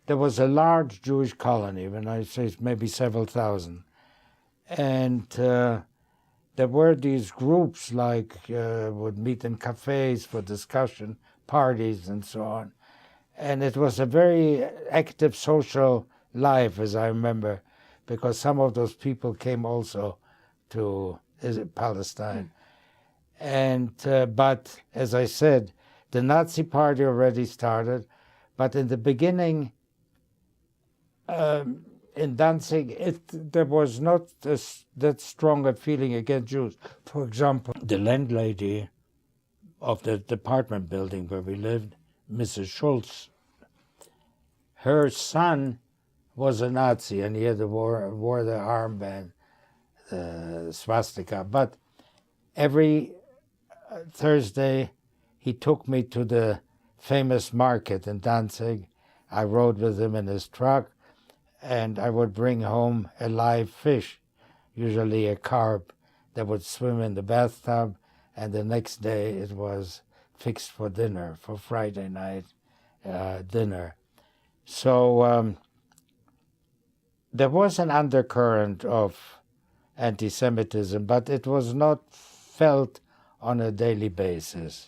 there was a large Jewish colony, when I say maybe several thousand. And there were these groups would meet in cafes for discussion, parties and so on. And it was a very active social life, as I remember, because some of those people came also to Palestine. And but, as I said, the Nazi Party already started, but in the beginning, in Danzig, there was not that strong a feeling against Jews. For example, the landlady of the apartment building where we lived, Mrs. Schultz, her son was a Nazi, and he had wore the armband, the swastika. But every Thursday, he took me to the famous market in Danzig. I rode with him in his truck, and I would bring home a live fish, usually a carp, that would swim in the bathtub, and the next day it was fixed for dinner, for Friday night dinner. So there was an undercurrent of anti-Semitism, but it was not felt on a daily basis.